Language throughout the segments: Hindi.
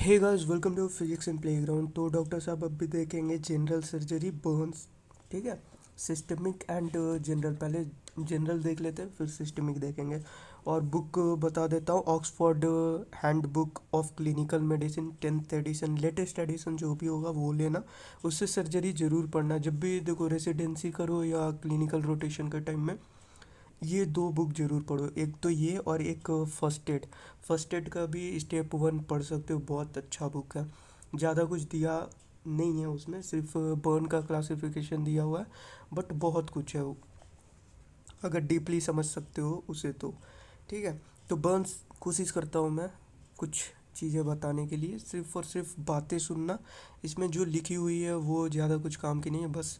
Hey guys, welcome to physics and playground. तो डॉक्टर साहब अब भी देखेंगे जनरल सर्जरी बर्न्स। ठीक है, सिस्टमिक एंड जनरल। पहले जनरल देख लेते हैं, फिर सिस्टमिक देखेंगे। और बुक बता देता हूँ, Oxford handbook of clinical medicine 10th edition, latest edition जो भी होगा वो लेना। उससे सर्जरी ज़रूर पढ़ना जब भी देखो रेसिडेंसी करो या क्लिनिकल रोटेशन के टाइम में। ये दो बुक जरूर पढ़ो, एक तो ये और एक फर्स्ट एड। फर्स्ट एड का भी स्टेप 1 पढ़ सकते हो, बहुत अच्छा बुक है। ज़्यादा कुछ दिया नहीं है उसमें, सिर्फ बर्न का क्लासिफिकेशन दिया हुआ है, बट बहुत कुछ है वो, अगर डीपली समझ सकते हो उसे तो। ठीक है, तो बर्न्स कोशिश करता हूँ मैं कुछ चीज़ें बताने के लिए, सिर्फ और सिर्फ बातें सुनना। इसमें जो लिखी हुई है वो ज़्यादा कुछ काम की नहीं है, बस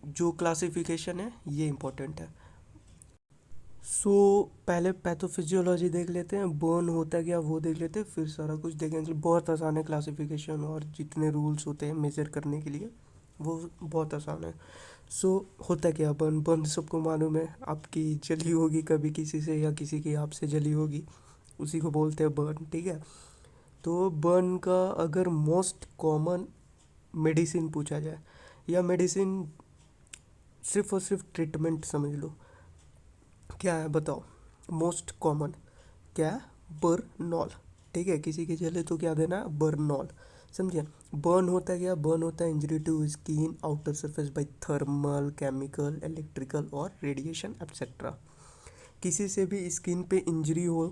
जो क्लासिफिकेशन है ये इम्पोर्टेंट है। सो पहले पैथोफिजियोलॉजी देख लेते हैं, बर्न होता क्या वो देख लेते हैं, फिर सारा कुछ देखेंगे। बहुत आसान है क्लासिफिकेशन, और जितने रूल्स होते हैं मेजर करने के लिए वो बहुत आसान है। सो होता क्या बर्न? बर्न सबको मालूम है, आपकी जली होगी कभी किसी से या किसी की आपसे जली होगी, उसी को बोलते हैं बर्न। ठीक है, तो बर्न का अगर मोस्ट कॉमन मेडिसिन पूछा जाए, या मेडिसिन सिर्फ और सिर्फ ट्रीटमेंट समझ लो, क्या है बताओ? मोस्ट कॉमन क्या है? बर्नॉल। ठीक है, किसी के जले तो क्या देना है? बर्नॉल। समझे? बर्न होता है क्या? बर्न होता है injury to skin outer surface by thermal, chemical, electrical और रेडिएशन एटसेट्रा। किसी से भी स्किन पे इंजरी हो,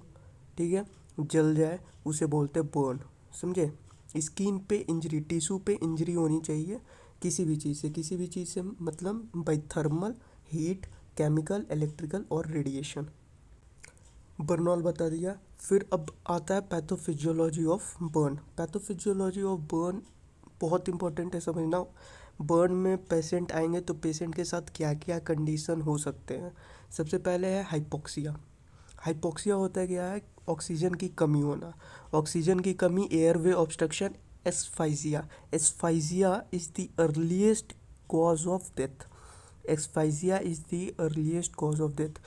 ठीक है, जल जाए, उसे बोलते हैं बर्न। समझे? स्किन पे इंजरी, टिश्यू पे इंजरी होनी चाहिए किसी भी चीज़ से, किसी भी चीज़ से मतलब by thermal, heat, chemical, electrical और रेडिएशन। बर्नॉल बता दिया। फिर अब आता है pathophysiology of burn. Pathophysiology of burn बहुत इंपॉर्टेंट है समझना। बर्न में पेशेंट आएंगे तो पेशेंट के साथ क्या क्या कंडीशन हो सकते हैं। सबसे पहले है हाइपोक्सिया। हाइपोक्सिया होता है क्या है? ऑक्सीजन की कमी होना। ऑक्सीजन की कमी, airway obstruction, asphyxia. Asphyxia is the earliest cause of death. Asphyxia is the earliest cause of death.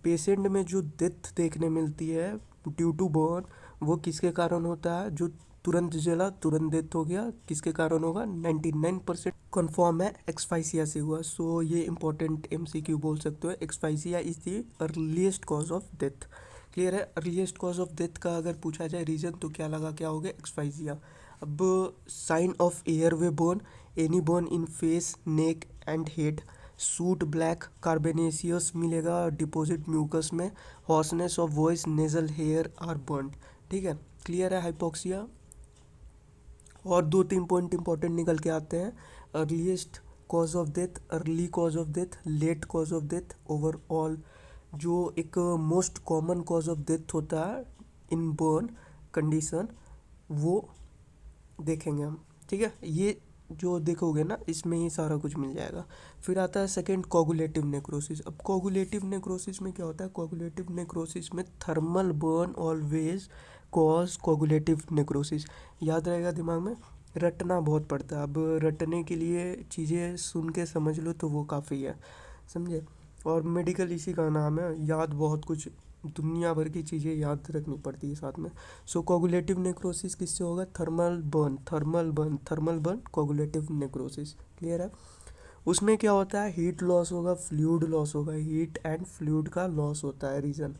Patient में जो डेथ देखने मिलती है ड्यू टू बर्न, वो किसके कारण होता है? जो तुरंत जला, तुरंत डेथ हो गया, किसके कारण होगा? 99% कन्फर्म है एक्सफाइसिया से हुआ। सो ये इंपॉर्टेंट एमसीक्यू बोल सकते हो, asphyxia is the earliest cause of death. Clear है? अर्लीस्ट कॉज ऑफ डेथ का अगर पूछा जाए रीजन, तो क्या लगा, क्या हो गया? एक्सफाइसिया। अब sign of airway burn, any burn in face, neck and head, soot black, carbonaceous मिलेगा डिपॉजिट म्यूकस में, hoarseness of voice, nasal hair are burned. ठीक है, क्लियर है हाइपोक्सिया। और दो तीन पॉइंट इंपॉर्टेंट निकल के आते हैं। Earliest cause of death, early cause of death, late cause of death, overall जो एक most common cause of death होता है इन बर्न कंडीशन, वो देखेंगे हम। ठीक है, ये जो देखोगे ना, इसमें ही सारा कुछ मिल जाएगा। फिर आता है सेकंड, कोगुलेटिव नेक्रोसिस। अब कोगुलेटिव नेक्रोसिस में क्या होता है? कोगुलेटिव नेक्रोसिस में thermal burn always cause coagulative necrosis. याद रहेगा दिमाग में, रटना बहुत पड़ता है। अब रटने के लिए चीज़ें सुन के समझ लो तो वो काफ़ी है, समझे? और मेडिकल इसी का नाम है, याद बहुत कुछ, दुनिया भर की चीज़ें याद रखनी पड़ती है साथ में। सो कोगुलेटिव नेक्रोसिस किससे होगा? Thermal burn, thermal burn, thermal burn coagulative necrosis. Clear है? उसमें क्या होता है? हीट लॉस होगा, फ्लूइड लॉस होगा, हीट एंड फ्लूइड का लॉस होता है रीज़न,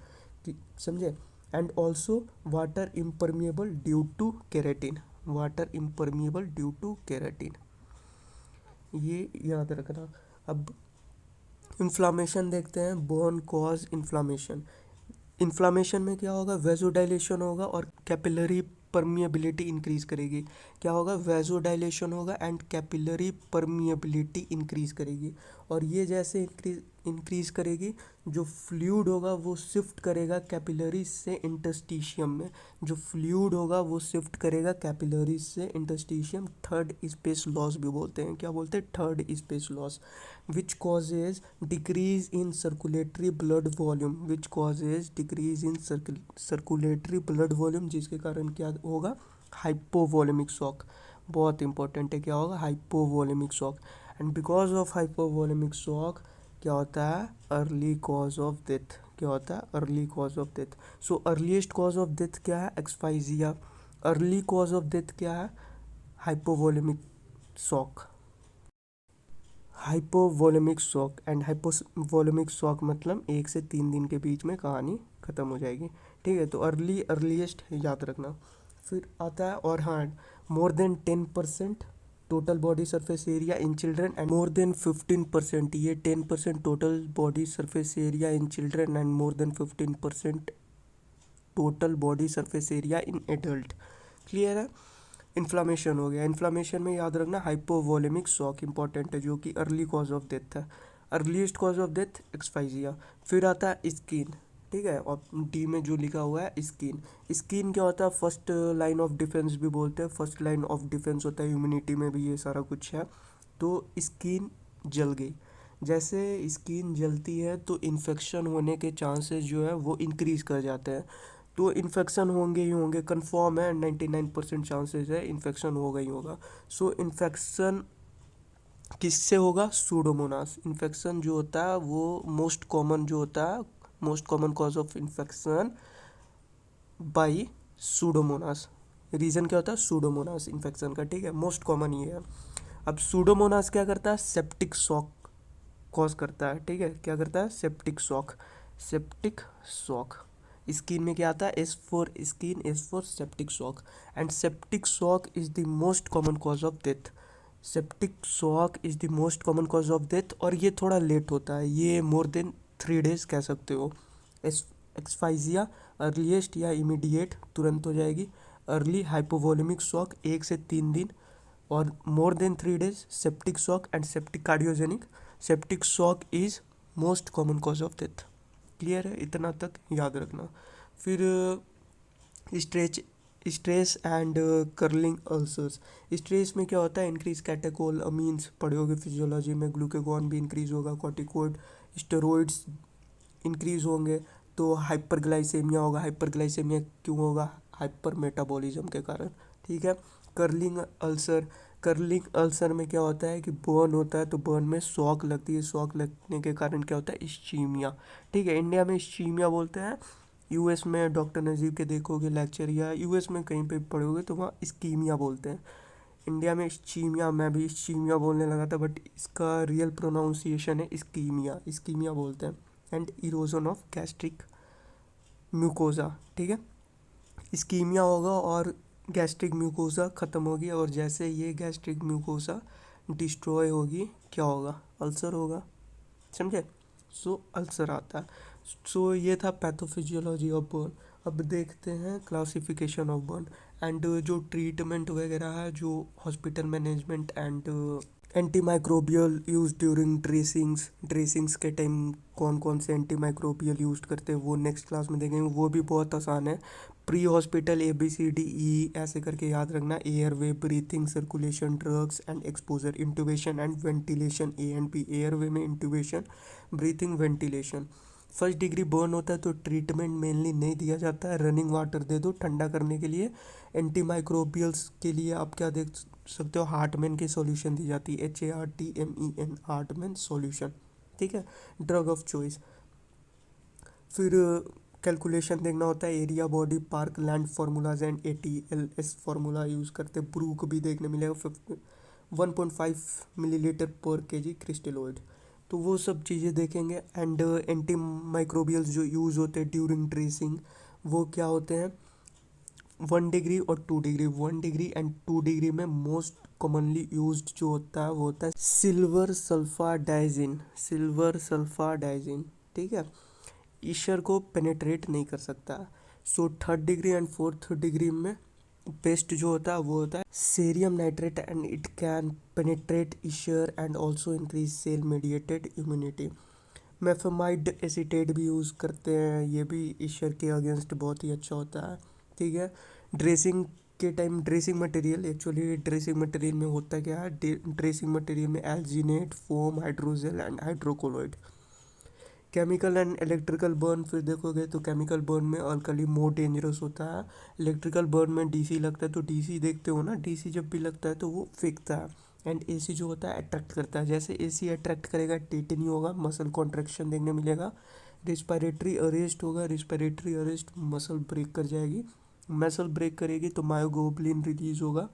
समझे? And also water impermeable due to keratin, water impermeable due to keratin, ये याद रखना। अब इन्फ्लामेशन देखते हैं, बर्न कॉज इन्फ्लामेशन। इन्फ्लामेशन में क्या होगा? वेजोडाइलेशन होगा और कैपिलरी परमिएबिलिटी इंक्रीज करेगी। क्या होगा? वेजोडाइलेशन होगा एंड कैपिलरी परमिएबिलिटी इंक्रीज करेगी। और ये जैसे इंक्रीज करेगी, जो फ्लूइड होगा वो शिफ्ट करेगा कैपिलरी से इंटरस्टिशियम में। जो फ्लूइड होगा वो शिफ्ट करेगा कैपिलरी से इंटरस्टिशियम। थर्ड स्पेस लॉस भी बोलते हैं। क्या बोलते हैं? Third space loss, which causes decrease in circulatory blood volume, which causes decrease in circulatory blood volume, जिसके कारण क्या होगा? Hypovolemic shock. बहुत इंपॉर्टेंट है, क्या होगा? Hypovolemic shock. And because of hypovolemic shock क्या होता है? Early cause of death. क्या होता है early cause of death. So earliest cause of death क्या है, asphyxia. Early cause of death क्या है, hypovolemic shock. Hypovolemic shock and hypovolemic shock मतलब 1 से 3 दिन के बीच में कहानी ख़त्म हो जाएगी। ठीक है, तो अर्लीस्ट याद रखना। फिर आता है, और हाँ, more than 10% total body surface area in children and more than 15%, ये 10% total body surface area in children and more than 15% total body surface area in adult. Clear है। इन्फ्लामेशन हो गया, इन्फ्लामेशन में याद रखना हाइपोवोलेमिक शॉक इंपॉर्टेंट है, जो कि अर्ली कॉज ऑफ डेथ है। Earliest cause of death asphyxia. फिर आता है स्किन। ठीक है, और डी में जो लिखा हुआ है स्किन। स्किन क्या होता है, फर्स्ट लाइन ऑफ डिफेंस भी बोलते हैं, फर्स्ट लाइन ऑफ डिफेंस होता है, इम्यूनिटी में भी ये सारा कुछ है। तो स्किन जल गई, जैसे स्किन जलती है तो इन्फेक्शन होने के चांसेस जो है वो इंक्रीज कर जाते हैं। तो इन्फेक्शन होंगे ही होंगे, कंफर्म है, 99% चांसेस है इन्फेक्शन होगा ही होगा। सो इन्फेक्शन किससे होगा, सूडोमोनास। इन्फेक्शन जो होता है वो मोस्ट कॉमन जो होता है, most common cause of infection by Pseudomonas. Reason क्या होता है, सूडोमोनास इन्फेक्शन का। ठीक है, मोस्ट कॉमन ये है। अब सूडोमोनास क्या करता है, सेप्टिक शॉक कॉज करता है। ठीक है, क्या करता है, septic shock. Septic shock skin में क्या आता है, S for skin, S for septic shock, and septic shock is the most common cause of death. Septic shock is the most common cause of death, और ये थोड़ा लेट होता है, ये मोर देन 3 days कह सकते हो। एक्सफाइजिया अर्लीस्ट या इमीडिएट तुरंत हो जाएगी। अर्ली हाइपोवोलेमिक शॉक 1 से 3 दिन, और more than 3 days septic shock and septic cardiogenic. Septic shock is most common cause of death. Clear है, इतना तक याद रखना। फिर stress and curling ulcers. Stress में क्या होता है, इंक्रीज कैटेकोल अमीन्स पढ़े होगे फिजियोलॉजी में, ग्लूकागॉन भी इंक्रीज होगा, कॉर्टिकोइड स्टेरॉइड्स इंक्रीज होंगे, तो हाइपरग्लाइसेमिया होगा। हाइपरग्लाइसेमिया क्यों होगा, हाइपर मेटाबॉलिज्म के कारण। ठीक है। कर्लिंग अल्सर, कर्लिंग अल्सर में क्या होता है कि बर्न होता है, तो बर्न में शॉक लगती है, शॉक लगने के कारण क्या होता है, इस्चीमिया। ठीक है, इंडिया में इस्चीमिया बोलते हैं, यूएस में डॉक्टर नजीब के देखोगे लेक्चर, या यूएस में कहीं पे पढ़ोगे तो वहाँ इस्कीमिया बोलते हैं। इंडिया में इस्चीमिया, मैं भी इस्चीमिया बोलने लगा था, बट इसका रियल प्रोनाउंसिएशन है इस्कीमिया, इस्कीमिया बोलते हैं। And erosion of gastric mucosa. ठीक है, इस्कीमिया होगा और गैस्ट्रिक म्यूकोसा ख़त्म होगी, और जैसे ये गैस्ट्रिक म्यूकोसा डिस्ट्रॉय होगी क्या होगा, अल्सर होगा। समझे। सो अल्सर आता है। सो ये था पैथोफिजियोलॉजी ऑफ बर्न। अब देखते हैं क्लासिफिकेशन ऑफ बर्न एंड जो ट्रीटमेंट वगैरह है, जो hospital management and anti microbial use during dressings. Dressings के टाइम कौन कौन से एंटी माइक्रोबियल यूज करते हैं वो नेक्स्ट क्लास में देखेंगे, वो भी बहुत आसान है। प्री हॉस्पिटल ABCDE ऐसे करके याद रखना, airway, breathing, circulation, drugs and exposure, intubation and ventilation, A and P। Airway में intubation, breathing, ventilation. First degree burn होता है तो ट्रीटमेंट मेनली नहीं दिया जाता है, रनिंग वाटर दे दो ठंडा करने के लिए। एंटी माइक्रोबियल्स के लिए आप क्या देख सकते हो, हार्टमैन की सॉल्यूशन दी जाती है, HARTMEN, हार्टमैन सॉल्यूशन। ठीक है, ड्रग ऑफ चॉइस। फिर कैलकुलेशन देखना होता है, area, body, Parkland formulas and ATLS formula use करते हैं। ब्रूक भी देखने मिलेगा, 1.5 मिलीलीटर पर KG क्रिस्टलोइड। तो वो सब चीज़ें देखेंगे। एंड एंटी माइक्रोबियल्स जो यूज़ होते हैं ड्यूरिंग ड्रेसिंग, वो क्या होते हैं, 1 डिग्री और 2 डिग्री। 1 डिग्री एंड 2 डिग्री में मोस्ट कॉमनली यूज्ड जो होता है वो होता है silver sulfadiazine, silver sulfadiazine. ठीक है, ईश्वर को पेनेट्रेट नहीं कर सकता। So 3rd degree and 4th degree में बेस्ट जो होता है वो होता है cerium nitrate, and it can penetrate eschar and also increase cell mediated immunity. Mafenide acetate भी यूज़ करते हैं, ये भी ईश्वर के अगेंस्ट बहुत ही अच्छा होता है। ठीक है, ड्रेसिंग के time dressing material, actually dressing material में होता क्या है, ड्रेसिंग मटेरियल में alginate, foam, hydrogel and hydrocolloid. Chemical and electrical burn फिर देखोगे तो केमिकल बर्न में अल्कली मोर डेंजरस होता है। इलेक्ट्रिकल बर्न में DC लगता है, तो DC देखते हो ना, DC जब भी लगता है तो वो फेंकता है। एंड AC जो होता है अट्रैक्ट करता है, जैसे AC अट्रैक्ट करेगा टेटनी होगा, मसल कॉन्ट्रैक्शन देखने मिलेगा। रिस्पायरेटरी अरेस्ट होगा, रिस्पायरेटरी अरेस्ट मसल ब्रेक कर जाएगी, मसल ब्रेक करेगी तो मायोग्लोबिन रिलीज होगा,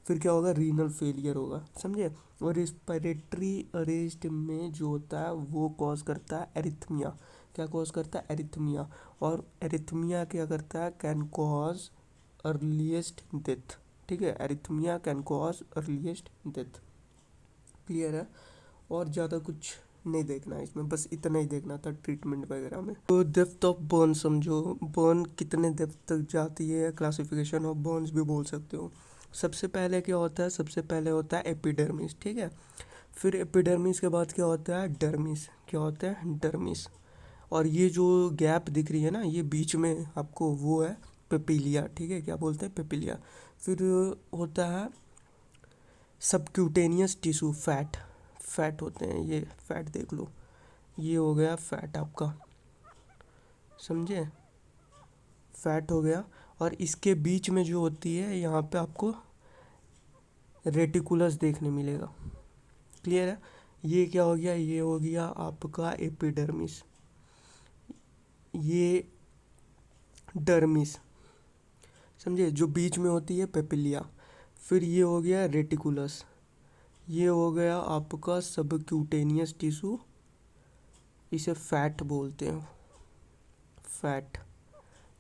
फिर क्या होगा, रीनल फेलियर होगा, समझे। और रिस्पायरेटरी अरेस्ट में जो होता है वो कॉज करता है एरिथमिया। क्या कॉज करता है, एरिथमिया। और एरिथमिया क्या करता है, कैन कॉज अर्लीस्ट डेथ। ठीक है, arrhythmia can cause earliest death. Clear है। और ज़्यादा कुछ नहीं देखना है इसमें, बस इतना ही देखना था ट्रीटमेंट वगैरह में। तो डेप्थ ऑफ बर्न समझो, बर्न कितने डेप्थ तक जाती है, क्लासिफिकेशन ऑफ बर्न्स भी बोल सकते हो। सबसे पहले क्या होता है, सबसे पहले होता है एपिडर्मिस, ठीक है। फिर एपिडर्मिस के बाद क्या होता है, डर्मिस। क्या होता है, डर्मिस। और ये जो गैप दिख रही है ना, ये बीच में आपको वो है पेपिलिया, ठीक है, क्या बोलते हैं, पेपिलिया। फिर होता है सबक्यूटेनियस टिश्यू, फैट। फैट होते हैं ये, फैट देख लो, ये हो गया फैट आपका, समझे, फैट हो गया। और इसके बीच में जो होती है यहाँ पे आपको रेटिकुलस देखने मिलेगा। क्लियर है। ये क्या हो गया, ये हो गया आपका एपिडर्मिस, ये डर्मिस, समझे, जो बीच में होती है पेपिलिया। फिर ये हो गया रेटिकुलस, ये हो गया आपका सबक्यूटेनियस टिश्यू, इसे फैट बोलते हैं, फैट।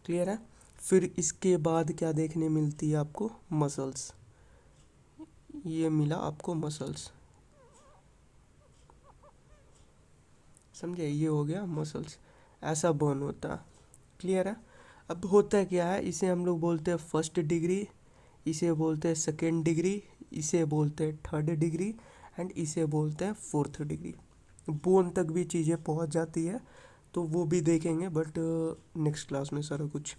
क्लियर है। फिर इसके बाद क्या देखने मिलती है आपको, मसल्स। ये मिला आपको मसल्स, समझे, ये हो गया मसल्स। ऐसा बर्न होता है। क्लियर है। अब होता है क्या है, इसे हम लोग बोलते हैं फर्स्ट डिग्री, इसे बोलते हैं सेकेंड डिग्री, इसे बोलते हैं थर्ड डिग्री, एंड इसे बोलते हैं फोर्थ डिग्री। बोन तक भी चीज़ें पहुंच जाती है, तो वो भी देखेंगे, बट नेक्स्ट क्लास में सारा कुछ।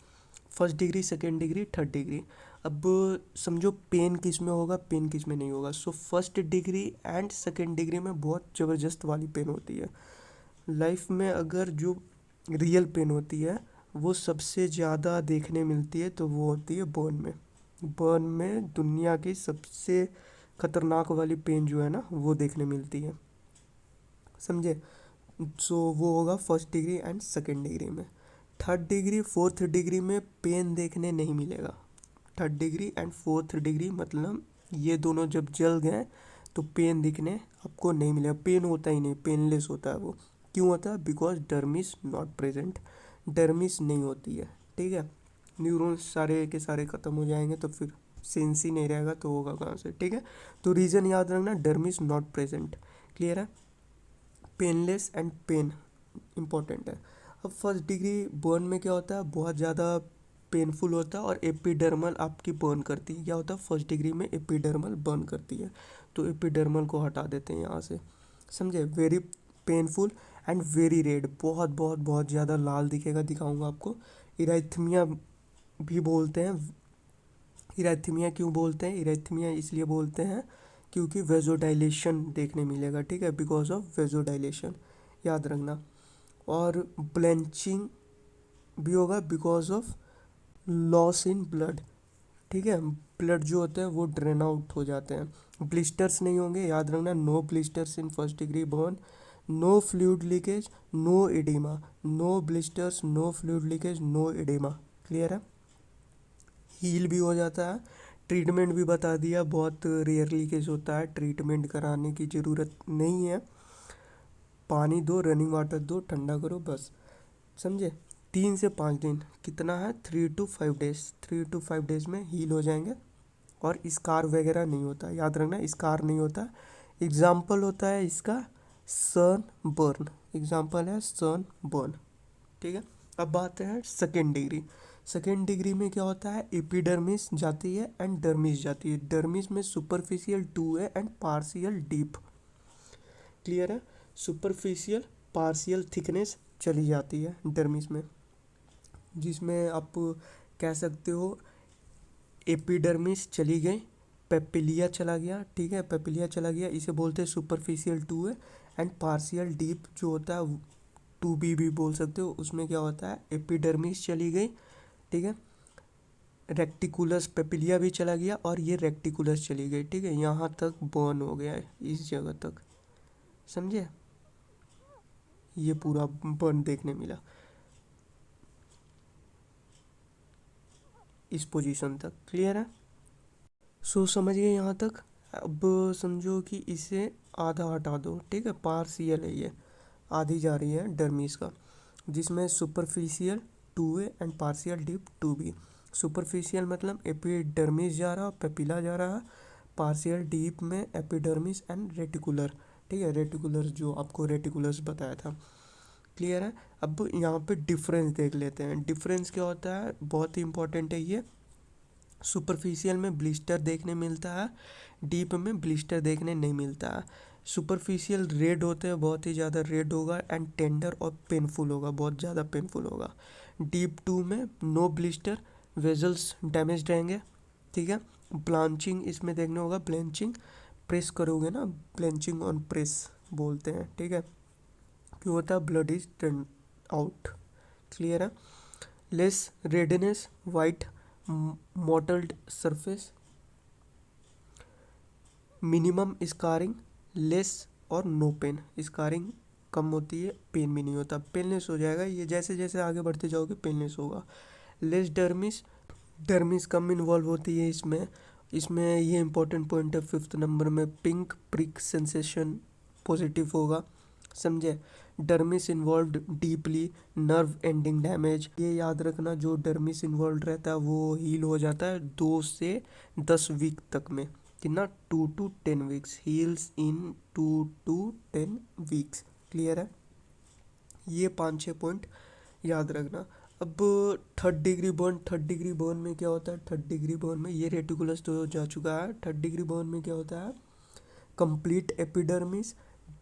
First degree, second degree, third degree. अब समझो पेन किस में होगा, पेन किस में नहीं होगा। So first degree and second degree में बहुत ज़बरदस्त वाली पेन होती है। लाइफ में अगर जो रियल पेन होती है वो सबसे ज़्यादा देखने मिलती है, तो वो होती है बर्न में। बर्न में दुनिया की सबसे खतरनाक वाली पेन जो है ना, वो देखने मिलती है, समझे। सो वो होगा first degree and second degree में। थर्ड डिग्री फोर्थ डिग्री में पेन देखने नहीं मिलेगा। Third degree and fourth degree मतलब ये दोनों जब जल गए तो पेन दिखने आपको नहीं मिलेगा, पेन होता ही नहीं, पेनलेस होता है वो। क्यों होता है, because dermis not present, dermis नहीं होती है, ठीक है। न्यूरॉन्स सारे के सारे ख़त्म हो जाएंगे तो फिर सेंस ही नहीं रहेगा, तो होगा कहाँ से, ठीक है। तो रीज़न याद रखना, डर्मिस नॉट प्रेजेंट। क्लियर है। पेनलेस एंड पेन इम्पॉर्टेंट है। अब फर्स्ट डिग्री बर्न में क्या होता है, बहुत ज़्यादा पेनफुल होता है और एपिडर्मल आपकी बर्न करती है। क्या होता है, फर्स्ट डिग्री में एपिडर्मल बर्न करती है, तो एपिडर्मल को हटा देते हैं यहाँ से, समझे। Very painful and very red, बहुत बहुत बहुत ज़्यादा लाल दिखेगा, दिखाऊंगा आपको। इराइथमिया भी बोलते हैं। इराइथमिया क्यों बोलते हैं, इराइथमिया इसलिए बोलते हैं क्योंकि वेजोडाइलेशन देखने मिलेगा, ठीक है, बिकॉज ऑफ वेजोडाइलेशन, याद रखना। और ब्लेंचिंग भी होगा because of loss in blood, ठीक है, ब्लड जो होते हैं वो ड्रेन आउट हो जाते हैं। ब्लिस्टर्स नहीं होंगे, याद रखना, no blisters in first degree burn, no fluid leakage, no oedema, no blisters, no fluid leakage, no oedema. Clear है। हील भी हो जाता है। ट्रीटमेंट भी बता दिया, बहुत रेयरली केस होता है, ट्रीटमेंट कराने की ज़रूरत नहीं है। पानी दो, रनिंग वाटर दो, ठंडा करो, बस, समझे। 3 से 5 दिन, कितना है, 3 to 5 डेज, 3 to 5 डेज में हील हो जाएंगे। और स्कार वगैरह नहीं होता, याद रखना, स्कार नहीं होता। एग्जाम्पल होता है इसका सन बर्न, एग्जाम्पल है सन बर्न, ठीक है। अब बात है सेकेंड डिग्री। सेकेंड डिग्री में क्या होता है, एपिडर्मिस जाती है एंड डर्मिस जाती है। डर्मिस में सुपरफिशियल 2 है एंड पार्शियल डीप। क्लियर है। सुपरफिशियल पार्शियल थिकनेस चली जाती है डर्मिस में, जिसमें आप कह सकते हो एपिडर्मिस चली गई, पेपिलिया चला गया, ठीक है, पेपिलिया चला गया, इसे बोलते हैं सुपरफिशियल 2 है। एंड पार्शियल डीप जो होता है 2B भी बोल सकते हो, उसमें क्या होता है, एपिडर्मिस चली गई, ठीक है, रेक्टिकुलस पेपिलिया भी चला गया और ये रेक्टिकुलस चली गई, ठीक है, यहाँ तक बर्न हो गया है, इस जगह तक, समझे, ये पूरा बर्न देखने मिला इस पोजीशन तक। क्लियर है? सो समझ गए यहाँ तक? अब समझो कि इसे आधा हटा दो, ठीक है, पार्शियल है ये, आधी जा रही है डर्मिस का, जिसमें superficial 2A and partial deep 2B। Superficial मतलब एपिडर्मिस जा रहा, पेपिला जा रहा, पार्शियल डीप में एपिडर्मिस एंड रेटिकुलर, ठीक है, रेटिकुलर जो आपको रेटिकुलर्स बताया था। क्लियर है? अब यहाँ पे डिफरेंस देख लेते हैं। डिफरेंस क्या होता है, बहुत ही इंपॉर्टेंट है ये। सुपरफिशियल में ब्लिस्टर देखने मिलता है, डीप में ब्लिस्टर देखने नहीं मिलता है। सुपरफिशियल रेड होते हैं, बहुत ही ज़्यादा रेड होगा एंड टेंडर और पेनफुल होगा, बहुत ज़्यादा पेनफुल होगा। डीप 2 में नो ब्लिस्टर, वेजल्स डैमेज रहेंगे, ठीक है। ब्लांचिंग इसमें देखने होगा, ब्लेंचिंग, प्रेस करोगे ना, ब्लेंचिंग ऑन प्रेस बोलते हैं, ठीक है, क्यों होता है, blood is turn out. Clear है? Less redness, white mottled surface, minimum scarring, less और नो पेन। स्कारिंग कम होती है, पेन भी नहीं होता, पेनलेस हो जाएगा ये, जैसे जैसे आगे बढ़ते जाओगे पेनलेस होगा। लेस डर्मिस, डर्मिस कम इन्वॉल्व होती है इसमें। इसमें ये इंपॉर्टेंट पॉइंट है 5th नंबर में, पिंक प्रिक सेंसेशन पॉजिटिव होगा, समझे। Dermis involve deeply, nerve ending damage, ये याद रखना, जो डर्मिस इन्वॉल्व रहता है वो हील हो जाता है 2 से 10 वीक तक में, कितना, 2 to 10 weeks, heels in 2 to 10 weeks. Clear है? ये 5-6 पॉइंट याद रखना। अब third degree burn, third degree burn में क्या होता है, थर्ड डिग्री बर्न में ये रेटिकुलस तो जा चुका है, थर्ड डिग्री बर्न में क्या होता है, complete epidermis,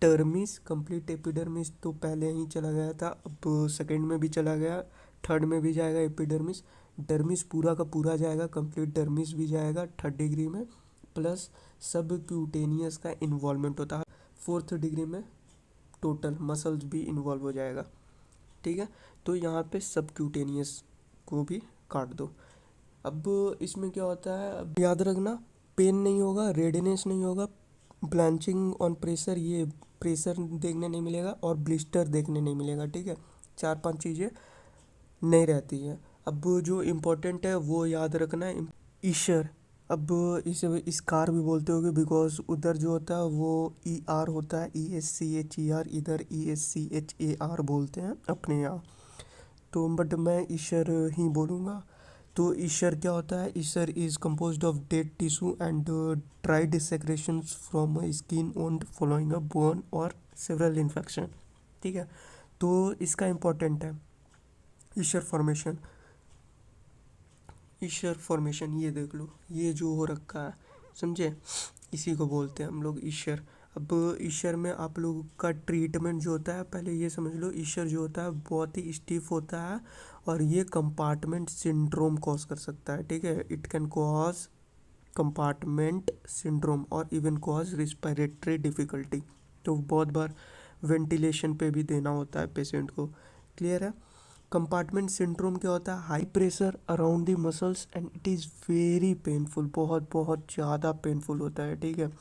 dermis, complete epidermis तो पहले ही चला गया था, अब सेकंड में भी चला गया, थर्ड में भी जाएगा एपिडर्मिस, डर्मिस पूरा का पूरा जाएगा, कंप्लीट डर्मिस भी जाएगा थर्ड डिग्री में, प्लस सब क्यूटेनियस का इन्वॉल्वमेंट होता है फोर्थ डिग्री में, टोटल मसल्स भी इन्वॉल्व हो जाएगा, ठीक है। तो यहाँ पे सब क्यूटेनियस को भी काट दो। अब इसमें क्या होता है, अब याद रखना, पेन नहीं होगा, रेडनेस नहीं होगा, ब्लांचिंग ऑन प्रेशर, ये प्रेशर देखने नहीं मिलेगा, और ब्लिस्टर देखने नहीं मिलेगा, ठीक है। 4-5 चीज़ें नहीं रहती है। अब जो इम्पोर्टेंट है वो याद रखना है, ईशर। अब इसे स्कार भी बोलते होगे, बिकॉज उधर जो होता है वो ER होता है, ESCHER, इधर ESCHAR बोलते हैं अपने यहाँ, तो बट मैं ईशर ही बोलूँगा। तो ईशर क्या होता है, Ishar is composed of dead tissue and dried secretions from skin owned following a burn और सेवरल इन्फेक्शन, ठीक है। तो इसका इम्पोर्टेंट है ईशर फॉर्मेशन, ईशर फॉर्मेशन ये देख लो, ये जो हो रखा है, समझे, इसी को बोलते हैं हम लोग ईशर। अब ईशर में आप लोगों का ट्रीटमेंट जो होता है, पहले ये समझ लो, ईशर जो होता है बहुत ही स्टिफ होता है और ये कंपार्टमेंट सिंड्रोम कॉज कर सकता है, ठीक है। It can cause compartment syndrome और इवन कॉज रिस्पिरेटरी डिफिकल्टी, तो बहुत बार वेंटिलेशन पे भी देना होता है पेशेंट को। क्लियर है? कंपार्टमेंट सिंड्रोम क्या होता है, high pressure around the muscles and it is very painful, बहुत बहुत ज़्यादा पेनफुल होता है, ठीक है।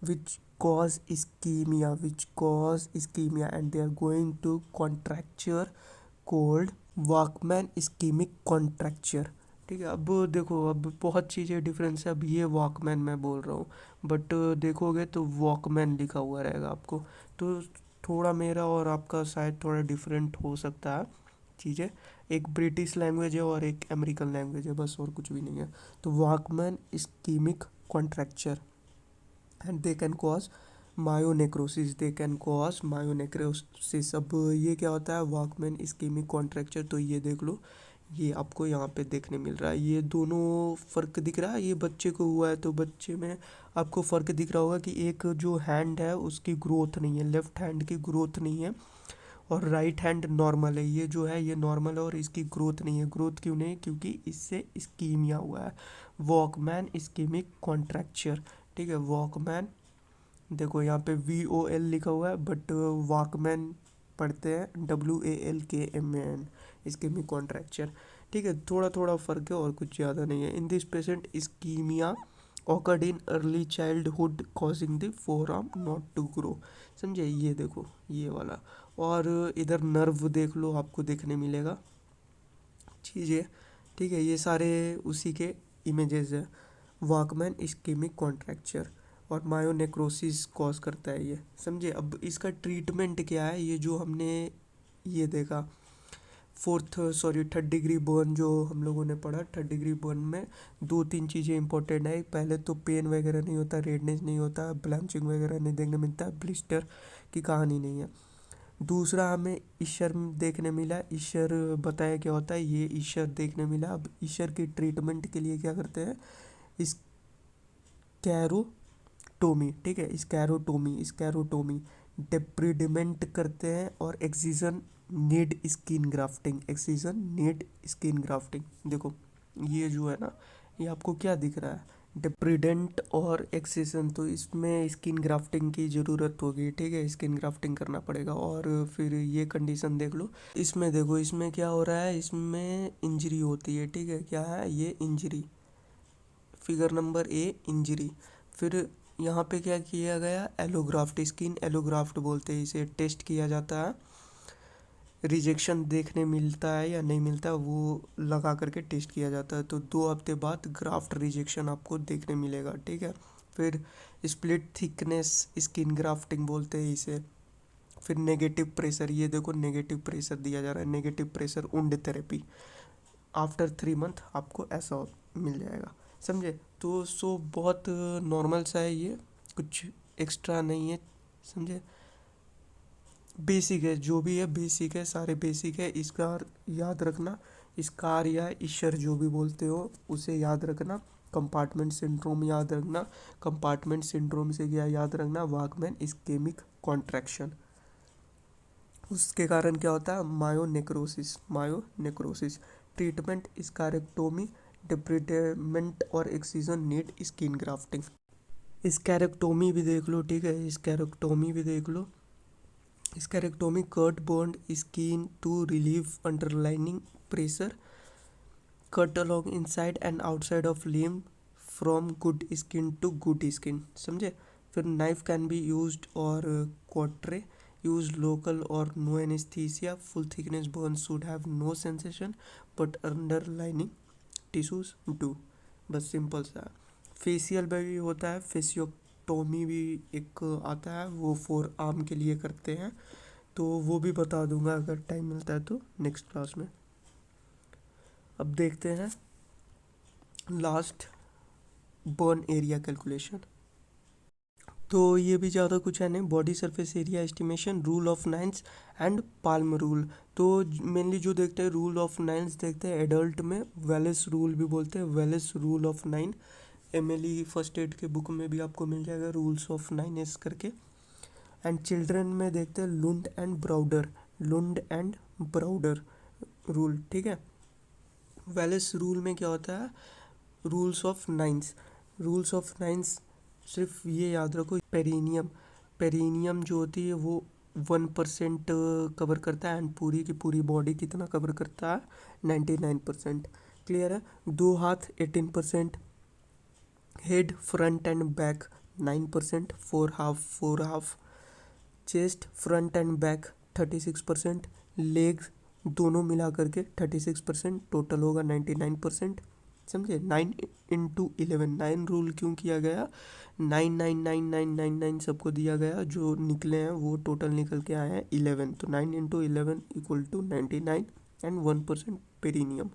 Which cause ischaemia, which cause ischaemia and they are going to contracture called Volkmann ischaemic contracture, ठीक है। अब देखो, अब बहुत चीज़ें डिफरेंस है, अब ये वॉकमैन मैं बोल रहा हूँ, बट देखोगे तो वॉकमैन लिखा हुआ रहेगा आपको, तो थोड़ा मेरा और आपका शायद थोड़ा डिफरेंट हो सकता है चीज़ें, एक ब्रिटिश लैंग्वेज है और एक अमेरिकन लैंग्वेज है, बस और कुछ भी नहीं है। तो Walkman ischaemic contracture and they can cause मायोनेक्रोसिस, they can cause मायोनेक्रोसिस। अब ये क्या होता है, वॉकमैन इस्कीमिक कॉन्ट्रैक्चर, तो ये देख लो, ये आपको यहाँ पे देखने मिल रहा है, ये दोनों फ़र्क दिख रहा है, ये बच्चे को हुआ है तो बच्चे में आपको फ़र्क दिख रहा होगा कि एक जो हैंड है उसकी ग्रोथ नहीं है, लेफ्ट हैंड की ग्रोथ नहीं है, और राइट हैंड नॉर्मल है, ये जो है ये नॉर्मल है और इसकी ग्रोथ नहीं है। ग्रोथ क्यों नहीं? क्योंकि इससे इस्कीमिया हुआ है, वॉकमैन इस्कीमिक कॉन्ट्रैक्चर, ठीक है। वॉकमैन, देखो यहाँ पे VOL लिखा हुआ है बट वॉकमैन पढ़ते हैं WALKMAN, इस्कीमिक कॉन्ट्रैक्चर, ठीक है। थोड़ा थोड़ा फ़र्क है और कुछ ज़्यादा नहीं है। In this patient ischaemia occurred in early childhood causing the forearm not to grow. समझे, ये देखो ये वाला। और इधर नर्व देख लो, आपको देखने मिलेगा चीज़ें, ठीक है, ये सारे उसी के इमेजेस है। वॉकमैन इस्केमिक कॉन्ट्रैक्चर और मायोनेक्रोसिस कॉज करता है ये, समझे। अब इसका ट्रीटमेंट क्या है, ये जो हमने ये देखा थर्ड डिग्री बर्न जो हम लोगों ने पढ़ा, थर्ड डिग्री बर्न में दो तीन चीज़ें इंपॉर्टेंट है। पहले तो पेन वगैरह नहीं होता, रेडनेस नहीं होता, ब्लैंचिंग वगैरह नहीं देखने मिलता, ब्लिस्टर की कहानी नहीं है। दूसरा हमें ईश्वर देखने मिला, ईश्वर बताया क्या होता है, ये ईश्वर देखने मिला। अब ईश्वर की ट्रीटमेंट के लिए क्या करते हैं, स्कैरोटोमी, ठीक है, स्कैरोटोमी डिप्रिडमेंट करते हैं। और excision need skin grafting, excision need skin grafting. देखो ये जो है ना, ये आपको क्या दिख रहा है, डिप्रिडेंट और एक्सिजन, तो इसमें स्किन ग्राफ्टिंग की ज़रूरत होगी, ठीक है, स्किन ग्राफ्टिंग करना पड़ेगा। और फिर ये कंडीशन देख लो, इसमें देखो इसमें क्या हो रहा है, इसमें इंजरी होती है, ठीक है, क्या है ये injury, figure number A injury. फिर यहाँ पे क्या किया गया, एलोग्राफ्ट, स्किन एलोग्राफ्ट बोलते हैं इसे, टेस्ट किया जाता है, रिजेक्शन देखने मिलता है या नहीं मिलता वो लगा करके टेस्ट किया जाता है। तो 2 हफ्ते बाद ग्राफ्ट रिजेक्शन आपको देखने मिलेगा, ठीक है। फिर स्प्लिट थिकनेस स्किन ग्राफ्टिंग बोलते हैं इसे। फिर नेगेटिव प्रेशर, ये देखो नेगेटिव प्रेशर दिया जा रहा है, negative pressure wound therapy, after 3 month आपको ऐसा मिल जाएगा, समझे। तो सो बहुत नॉर्मल सा है ये, कुछ एक्स्ट्रा नहीं है, समझे। बेसिक है, जो भी है बेसिक है, सारे बेसिक है। इसका याद रखना, स्कार या ईश्वर जो भी बोलते हो उसे याद रखना। कंपार्टमेंट सिंड्रोम याद रखना, कंपार्टमेंट सिंड्रोम से क्या याद रखना, वॉकमैन इस्केमिक कॉन्ट्रैक्शन, उसके कारण क्या होता है, मायोनेक्रोसिस। ट्रीटमेंट स्कारेक्टोमी, डिप्रिडेमेंट और excision need skin grafting. Escharotomy भी देख लो, ठीक है, स्कैरेक्टोमी भी देख लो। Escharotomy cut burned skin to relieve underlying pressure, cut along inside and outside of limb from good skin to good skin, समझे। फिर knife can be used or cautery use local or no anaesthesia, full thickness burn should have no sensation but underlying tissues do, बस सिंपल सा। फेशियल भी होता है, फेसियोटोमी भी एक आता है, वो फोर आर्म के लिए करते हैं, तो वो भी बता दूंगा अगर टाइम मिलता है तो नेक्स्ट क्लास में। अब देखते हैं लास्ट, बर्न एरिया कैलकुलेशन। तो ये भी ज़्यादा कुछ है नहीं, body surface area estimation, rule of nines and palm rule. तो मेनली जो देखते हैं रूल ऑफ नाइन्स देखते हैं एडल्ट में, वेलिस रूल भी बोलते हैं, Wallace rule of 9, MLE first aid के बुक में भी आपको मिल जाएगा रूल्स ऑफ 9 करके। एंड चिल्ड्रन में देखते हैं लुंड एंड ब्राउडर रूल, ठीक है। वेलिस रूल में क्या होता है, रूल्स ऑफ नाइन्स सिर्फ ये याद रखो, पेरिनियम जो होती है वो 1% कवर करता है, एंड पूरी की पूरी बॉडी कितना कवर करता है, 99%, क्लियर है। 2 हाथ 18%, head front end back 9%, four half, chest front end back 36%, legs दोनों मिला करके 36%, टोटल होगा 99%, समझे। 9 × 11, 9 रूल क्यों किया गया, 9 सबको दिया गया, जो निकले हैं वो टोटल निकल के आए हैं 11, तो 9 × 11 = 99 एंड 1% पेरिनियम,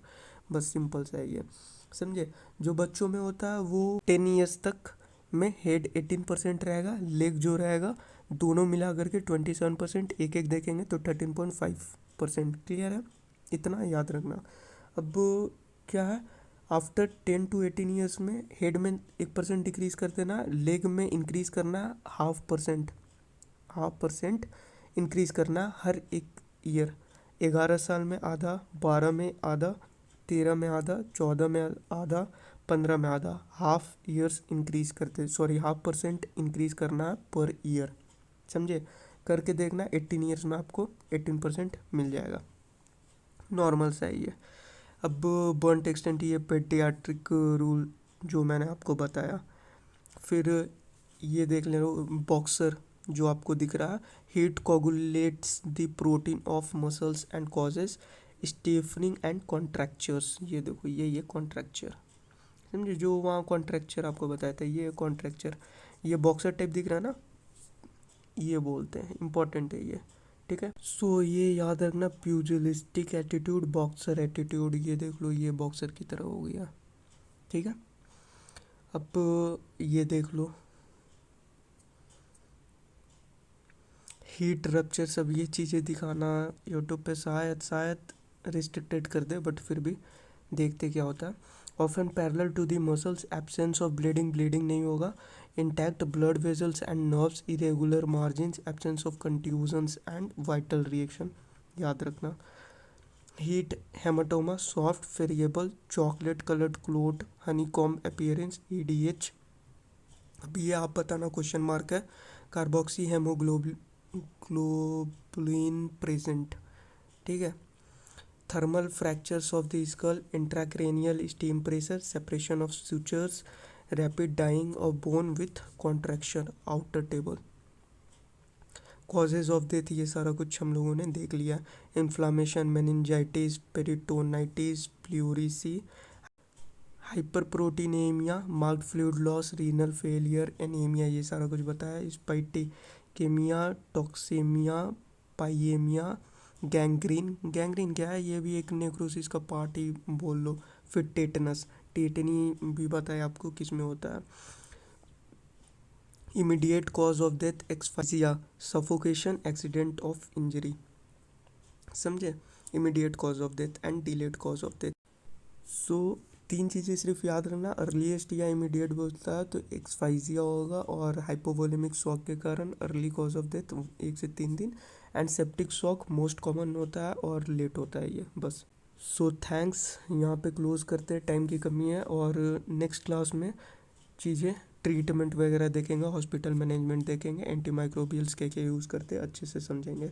बस सिंपल सा है ये, समझे। जो बच्चों में होता है वो 10 ईयर्स तक में हेड 18% रहेगा, लेग जो रहेगा दोनों मिला करके 27%, एक एक देखेंगे तो 13.5%, क्लियर है, इतना याद रखना। अब क्या है, आफ्टर 10 to 18 ईयर्स में हेड में 1% डिक्रीज कर देना, लेग में इंक्रीज करना 0.5% इंक्रीज करना हर एक ईयर। 11 साल में आधा, 12 में आधा, 13 में आधा, 14 में आधा, 15 में आधा, हाफ परसेंट इंक्रीज करना है पर ईयर, समझे। करके देखना 18 ईयर्स में आपको 18% मिल जाएगा, नॉर्मल सा ही है। अब बर्न एक्सटेंट, ये पेडियाट्रिक रूल जो मैंने आपको बताया, फिर ये देख ले बॉक्सर जो आपको दिख रहा है, heat coagulates the protein of muscles and causes stiffening and contractures. ये देखो ये कॉन्ट्रैक्चर, समझे, जो वहाँ कॉन्ट्रैक्चर आपको बताया था, ये कॉन्ट्रैक्चर, ये बॉक्सर टाइप दिख रहा है ना, ये बोलते हैं, इंपॉर्टेंट है ये, ठीक है। सो ये याद रखना, प्यूजिलिस्टिक एटीट्यूड, बॉक्सर एटीट्यूड, ये देख लो ये बॉक्सर की तरह हो गया, ठीक है। अब ये देख लो हीट रप्चर, सब ये चीज़ें दिखाना यूट्यूब पे शायद रिस्ट्रिक्टेड कर दे, बट फिर भी देखते क्या होता है। Often parallel to the muscles, absence of bleeding, bleeding नहीं होगा, intact blood vessels and nerves, irregular margins, absence of contusions and vital reaction, याद रखना। Heat haematoma, soft variable chocolate coloured clot, honeycomb appearance, EDH. अब ये आप बताना, क्वेश्चन मार्क है। कार्बोक्सी हेमोग्लोबिन ग्लोबुलिन प्रेजेंट, ठीक है। Thermal fractures of the skull, intracranial steam pressure, separation of sutures, rapid dying of bone with contraction, outer table. Causes of death, ये सारा कुछ हम लोगों ने देख लिया। Inflammation, meningitis, peritonitis, pleurisy, hyperproteinaemia, marked fluid loss, renal failure, anaemia, ये सारा कुछ बताया। स्पाइटिकेमिया, टॉक्सेमिया, पाइएमिया, गैंग्रीन, गैंग्रीन क्या है, ये भी एक नेक्रोसिस का पार्ट ही बोल लो। फिर टेटनस, टेटनी भी बताया आपको किस में होता है। Immediate cause of death, asphyxia, suffocation, accident of injury, समझे। Immediate cause of death and delayed cause of death. So तीन चीज़ें सिर्फ याद रखना, अर्लीस्ट या इमीडिएट बोलता है तो एक्सफाइजिया होगा, और हाइपोवोलेमिक शॉक के कारण अर्ली कॉज ऑफ डेथ 1 से 3 दिन, and septic shock most common होता है और लेट होता है ये, बस। सो थैंक्स, यहाँ पे क्लोज करते हैं, टाइम की कमी है, और नेक्स्ट क्लास में चीज़ें ट्रीटमेंट वगैरह देखेंगे, हॉस्पिटल मैनेजमेंट देखेंगे, एंटी माइक्रोबियल्स क्या क्या यूज़ करते हैं अच्छे से समझेंगे।